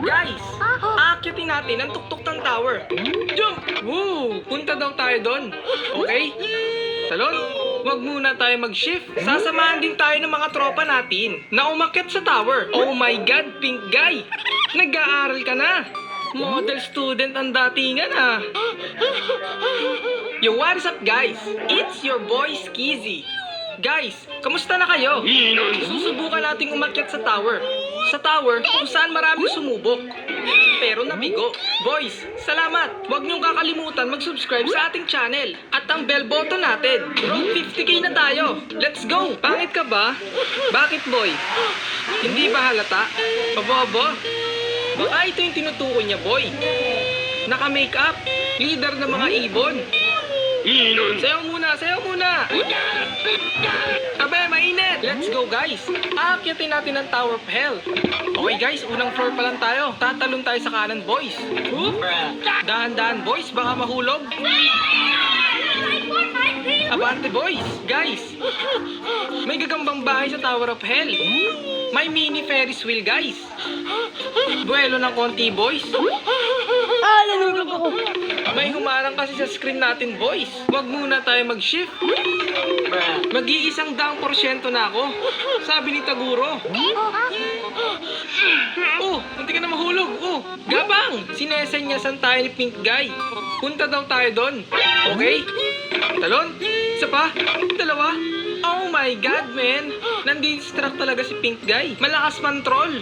Guys, aakyatin natin ang tuktok ng tower. Jump! Woo! Punta daw tayo doon. Okay? Talon, wag muna tayo mag-shift. Sasamahan din tayo ng mga tropa natin na umakyat sa tower. Oh my God, pink guy! Nag-aaral ka na. Model student ang datingan ah. Yo, what is up guys? It's your boy Skizzy. Guys, kamusta na kayo? Susubukan nating umakyat sa tower. Sa tower kung saan maraming sumubok. Pero nabigo. Boys, salamat! Huwag niyong kakalimutan mag-subscribe sa ating channel at ang bell button natin. Road 50k na tayo. Let's go! Pangit ka ba? Bakit boy? Hindi ba halata? Bobo? Baka ito yung tinutukoy niya boy. Naka-makeup. Leader ng mga ibon. Sayaw muna, sayaw muna! Abe, mainit! Let's go guys! Aakyatin natin ang Tower of Hell. Okay guys, unang floor pa lang tayo. Tatalon tayo sa kanan boys. Dahan-dahan boys, baka mahulog. Abante boys! Guys! May gagambang bahay sa Tower of Hell. May mini Ferris wheel guys. Buwelo ng konti boys. Nalulog ako. May humarang kasi sa screen natin, boys. Huwag muna tayo mag-shift. Mag-iisang daang porsyento na ako. Sabi ni Taguro. Oh, munti ka na mahulog. Oh, gabang! Sinesenyasan tayo ni Pink Guy. Punta daw tayo doon. Okay? Talon? Isa pa? Dalawa? Oh my God, man! Nandi-distract talaga si Pink Guy. Malakas man troll.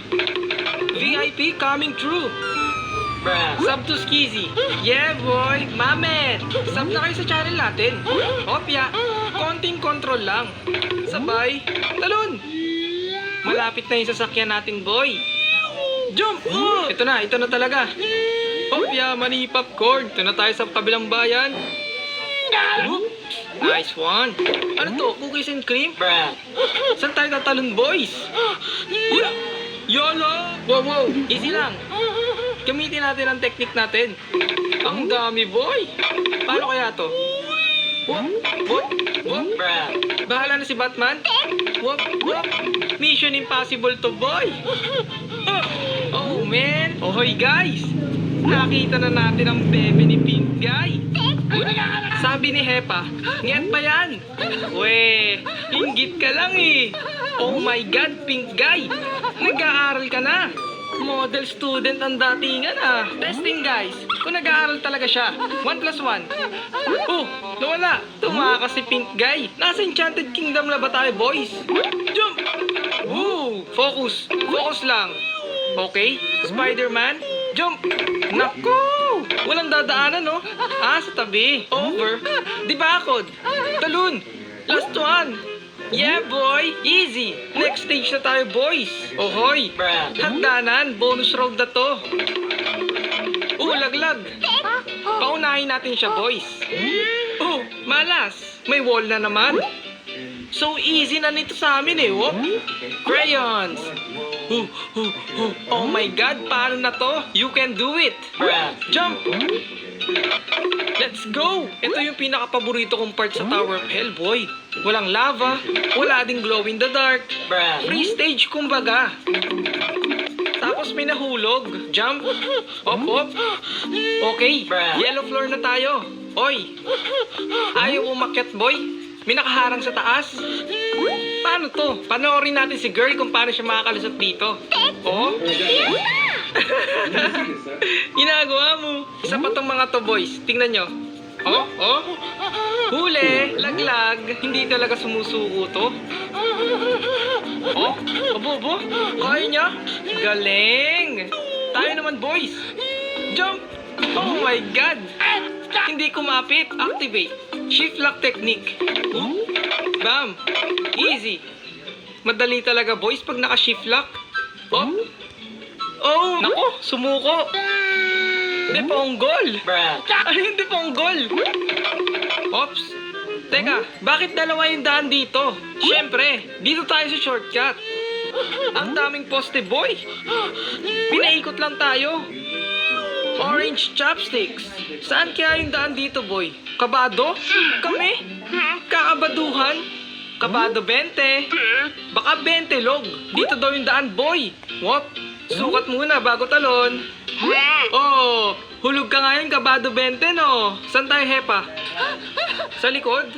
VIP coming true. Sub to Skizzy. Yeah boy, mamet. Sub na kayo sa channel natin. Opya, konting control lang. Sabay, talon. Malapit na yung sasakyan natin boy. Jump! Oh! Ito na talaga. Opya, mani popcorn. Ito na tayo sa kabilang bayan. Whoop. Nice one. Ano to? Cookies and cream? Saan tayo tatalon boys? Yeah. YOLO! Wow, easy lang. Gamitin natin ang technique natin. Ang dami, boy! Paano kaya to? Whoop! Bahala na si Batman? Whoop! Mission impossible to, boy! Oh, man! Ohoy, guys! Nakita na natin ang bebe ni Pink Guy. Sabi ni Hepa, ngiyat pa yan? Weh, hinggit ka lang eh. Oh my God, Pink Guy! Nag-aaral ka na. Model student ang datingan ah. Testing guys, kung nag-aaral talaga siya. 1 plus 1. Oh, nawala. Tumakas si Pink Guy. Nasa Enchanted Kingdom na ba tayo boys? Jump! Woo! Focus. Focus lang. Okay, Spider-Man. Jump! Naku! Walang dadaanan no? Ah, sa tabi. Over. Di bakod. Talon. Last one. Yeah boy, easy. Next stage na tayo boys. Ohoy, hagdanan, bonus round na to. Laglag. Paunahin natin siya boys. Oh, malas. May wall na naman. So easy na nito sa amin eh, oh. Crayons. Oh my God, paano na to? You can do it. Jump. Let's go! Ito yung pinaka-paborito kong part sa Tower of Hell, boy. Walang lava, wala ding glow in the dark. Free stage, kumbaga. Tapos may nahulog. Jump. Op. Okay, yellow floor na tayo. Oy, ayaw umakyat, boy. May nakaharang sa taas. Paano to? Panoorin natin si girl kung paano siya makakalusot dito. Oh? Ginagawa mo. Isa pa tong mga to boys. Tingnan nyo. Oh. Huli. Laglag. Hindi talaga sumusuko to. Oh. Abo. Kaya niya. Galing. Tayo naman boys. Jump. Oh my God. Hindi kumapit. Activate. Shift lock technique. Bam. Easy. Madali talaga boys pag naka-shift lock. Oh, nako, sumuko. Hindi pa ang goal. Ano hindi pa ang goal? Ops. Teka, bakit dalawa yung daan dito? Siyempre, dito tayo sa shortcut. Ang daming poste, boy. Pinaikot lang tayo. Orange chopsticks. Saan kaya yung daan dito, boy? Kabado? Kami? Kakabaduhan? Kabado 20. Baka 20 log. Dito daw yung daan, boy. What? Sukat muna bago talon. Oh, hulog ka ngayon, kabado 20, no? Saan tayo, Hepa? Sa likod?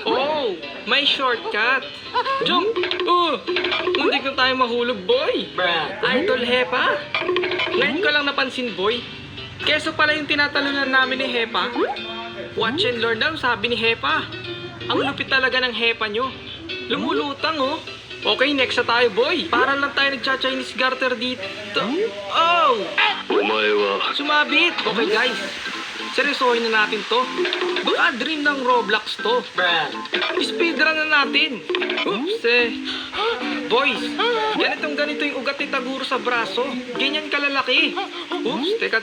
Oh, may shortcut. Jump! Muntik na tayo mahulog, boy. Idol, Hepa. Ngayon ko lang napansin, boy. Keso pala yung tinatalunan namin ni Hepa. Watch and learn daw, sabi ni Hepa. Ang lupit talaga ng Hepa nyo. Lumulutang, oh. Okay, next na tayo, boy. Para lang tayo nagcha-Chinese garter dito. Oh! Sumabit. Okay, guys. Seryosohin na natin to. Baka dream ng Roblox to. Speedrun na natin. Oops, Boys, ganito yung ugat ni Taguro sa braso. Ganyan kalalaki. Oops, teka.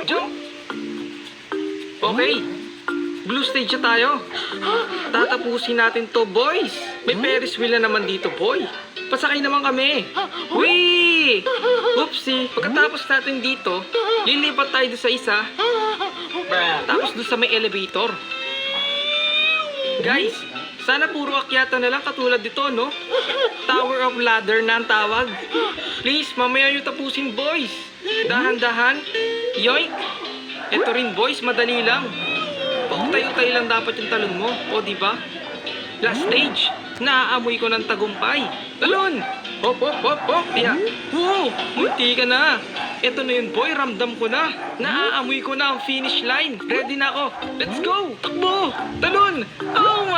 Jump. Okay. Blue stage na tayo. Tatapusin natin to, boys. May Ferris wheel na naman dito, boy. Pasakay naman kami. Wee! Oopsie. Pagkatapos natin dito, lilipat tayo doon sa isa. Tapos doon sa may elevator. Guys, sana puro akyatan na lang katulad dito, no? Tower of Ladder na ang tawag. Please, mamaya nyo tapusin, boys. Dahan-dahan. Yoink! Ito rin, boys, madali lang. Tayo-tayo lang dapat yung talon mo. O, diba? Last stage. Naaamoy ko ng tagumpay. Talon! Hop! Yeah. Wow! Munti ka na. Ito na yun, boy. Ramdam ko na. Naaamoy ko na ang finish line. Ready na ako. Let's go! Takbo! Talon! Oh my...